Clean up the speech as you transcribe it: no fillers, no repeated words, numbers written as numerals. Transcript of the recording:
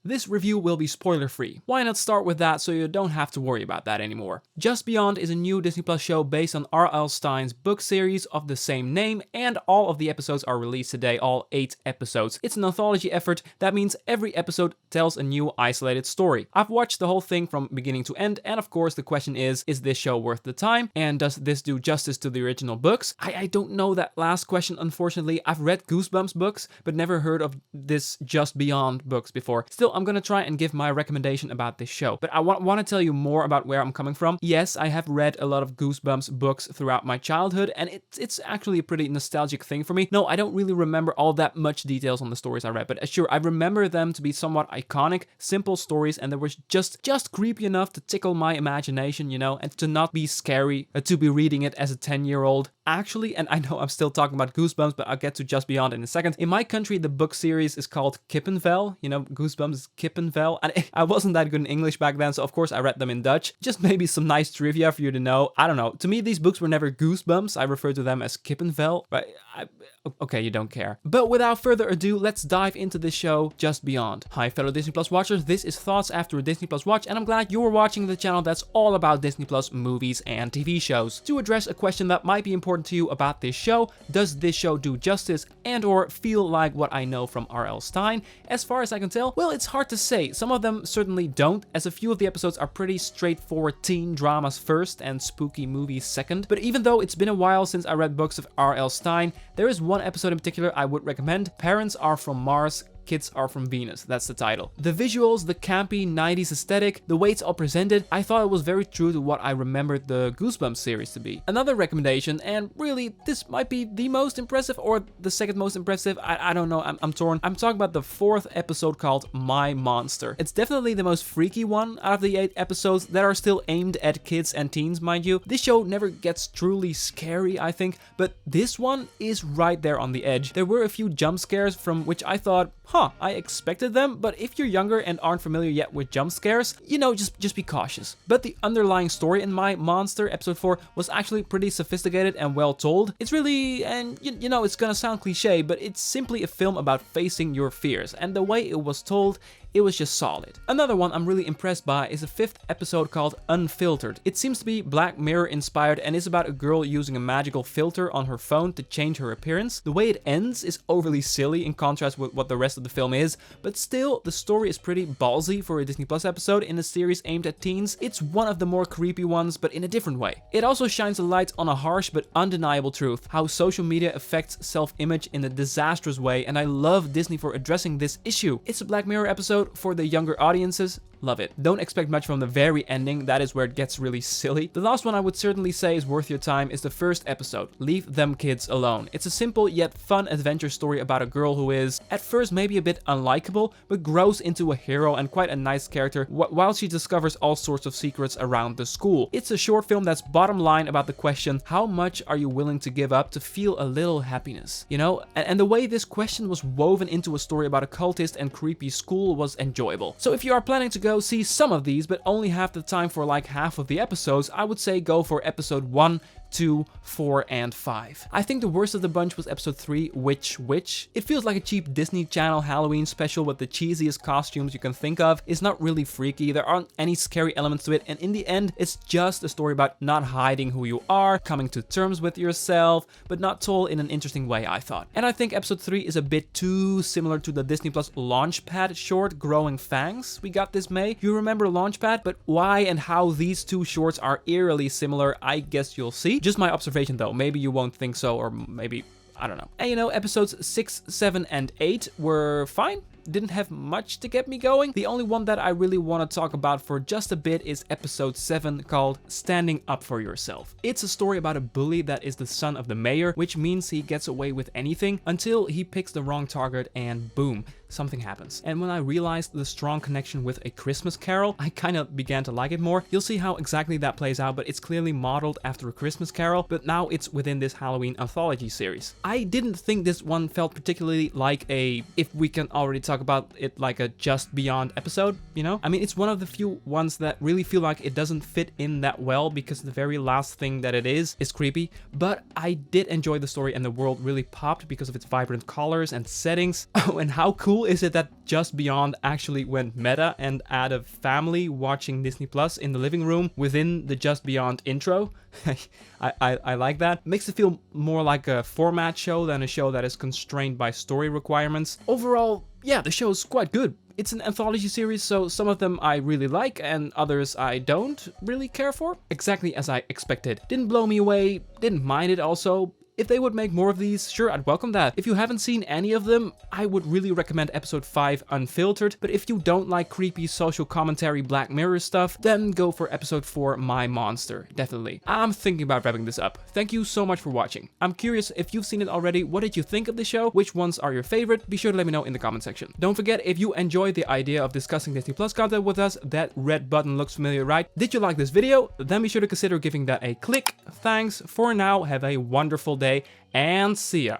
this review will be spoiler free. Why not start with that so you don't have to worry about that anymore? Just Beyond is a new Disney Plus show based on R.L Stine's book series of the same name, and all of the episodes are released today, all 8 episodes. It's an anthology effort. That means every episode tells a new isolated story. I've watched the whole thing from beginning to end, and of course the question is this show worth the time? And does this do justice to the original books? I don't know that last question, unfortunately. I've read Goosebumps books, but never heard of this Just Beyond books before. Still, I'm gonna try and give my recommendation about this show. But I want to tell you more about where I'm coming from. Yes, I have read a lot of Goosebumps books throughout my childhood, and it's actually a pretty nostalgic thing for me. No, I don't really remember all that much details on the stories I read, but sure, I remember them to be somewhat iconic, simple stories, and they were just creepy enough to tickle my imagination, you know, and to not be scary, to be reading it as a 10-year-old. Actually, and I know I'm still talking about Goosebumps, but I'll get to Just Beyond in a second. In my country, the book series is called Kippenvel. You know, Goosebumps is Kippenvel. And I wasn't that good in English back then, so of course I read them in Dutch. Just maybe some nice trivia for you to know. I don't know. To me, these books were never Goosebumps. I refer to them as Kippenvel. But okay, you don't care. But without further ado, let's dive into this show, Just Beyond. Hi, fellow Disney Plus watchers. This is Thoughts After a Disney Plus Watch, and I'm glad you're watching the channel that's all about Disney Plus movies and TV shows. To address a question that might be important to you about this show, does this show do justice and or feel like what I know from R.L Stine? As far as I can tell, well, it's hard to say. Some of them certainly don't, as a few of the episodes are pretty straightforward teen dramas first and spooky movies second. But even though it's been a while since I read books of R.L Stine, there is one episode in particular I would recommend. Parents Are From Mars, Kids Are From Venus, that's the title. The visuals, the campy 90s aesthetic, the way it's all presented, I thought it was very true to what I remembered the Goosebumps series to be. Another recommendation, and really this might be the most impressive or the second most impressive, I don't know, I'm torn. I'm talking about the 4th episode called My Monster. It's definitely the most freaky one out of the 8 episodes that are still aimed at kids and teens, mind you. This show never gets truly scary, I think, but this one is right there on the edge. There were a few jump scares from which I thought, I expected them, but if you're younger and aren't familiar yet with jump scares, you know, just be cautious. But the underlying story in My Monster episode 4 was actually pretty sophisticated and well told. It's really, and you know, it's gonna sound cliche, but it's simply a film about facing your fears, and the way it was told, it was just solid. Another one I'm really impressed by is a 5th episode called Unfiltered. It seems to be Black Mirror inspired and is about a girl using a magical filter on her phone to change her appearance. The way it ends is overly silly in contrast with what the rest of the film is, but still, the story is pretty ballsy for a Disney Plus episode in a series aimed at teens. It's one of the more creepy ones, but in a different way. It also shines a light on a harsh but undeniable truth, how social media affects self-image in a disastrous way, and I love Disney for addressing this issue. It's a Black Mirror episode for the younger audiences. Love it. Don't expect much from the very ending, that is where it gets really silly. The last one I would certainly say is worth your time is the 1st episode, Leave Them Kids Alone. It's a simple yet fun adventure story about a girl who is, at first maybe a bit unlikable, but grows into a hero and quite a nice character while she discovers all sorts of secrets around the school. It's a short film that's bottom line about the question, how much are you willing to give up to feel a little happiness? You know, and the way this question was woven into a story about a cultist and creepy school was enjoyable. So if you are planning to go see some of these but only have the time for like half of the episodes, I would say go for episode 1, 2, 4, and 5. I think the worst of the bunch was episode 3, Witch Witch. It feels like a cheap Disney Channel Halloween special with the cheesiest costumes you can think of. It's not really freaky, there aren't any scary elements to it, and in the end, it's just a story about not hiding who you are, coming to terms with yourself, but not told in an interesting way, I thought. And I think episode 3 is a bit too similar to the Disney Plus Launchpad short, Growing Fangs, we got this May. You remember Launchpad? But why and how these two shorts are eerily similar, I guess you'll see. Just my observation though, maybe you won't think so, or maybe, I don't know. And you know, episodes 6, 7, and 8 were fine. Didn't have much to get me going. The only one that I really want to talk about for just a bit is episode 7 called Standing Up For Yourself. It's a story about a bully that is the son of the mayor, which means he gets away with anything until he picks the wrong target and boom, something happens. And when I realized the strong connection with A Christmas Carol, I kind of began to like it more. You'll see how exactly that plays out, but it's clearly modeled after A Christmas Carol, but now it's within this Halloween anthology series. I didn't think this one felt particularly like a, if we can already talk about it, like a Just Beyond episode, you know? I mean, it's one of the few ones that really feel like it doesn't fit in that well because the very last thing that it is creepy, but I did enjoy the story and the world really popped because of its vibrant colors and settings. Oh, and how cool cool is it that Just Beyond actually went meta and added family watching Disney Plus in the living room within the Just Beyond intro? I like that. Makes it feel more like a format show than a show that is constrained by story requirements. Overall, yeah, the show is quite good. It's an anthology series, so some of them I really like and others I don't really care for. Exactly as I expected. Didn't blow me away, didn't mind it also. If they would make more of these, sure, I'd welcome that. If you haven't seen any of them, I would really recommend episode 5, Unfiltered, but if you don't like creepy social commentary Black Mirror stuff, then go for episode 4, My Monster, definitely. I'm thinking about wrapping this up. Thank you so much for watching. I'm curious if you've seen it already, what did you think of the show? Which ones are your favorite? Be sure to let me know in the comment section. Don't forget, if you enjoyed the idea of discussing Disney Plus content with us, that red button looks familiar, right? Did you like this video? Then be sure to consider giving that a click. Thanks for now, have a wonderful day, and see ya.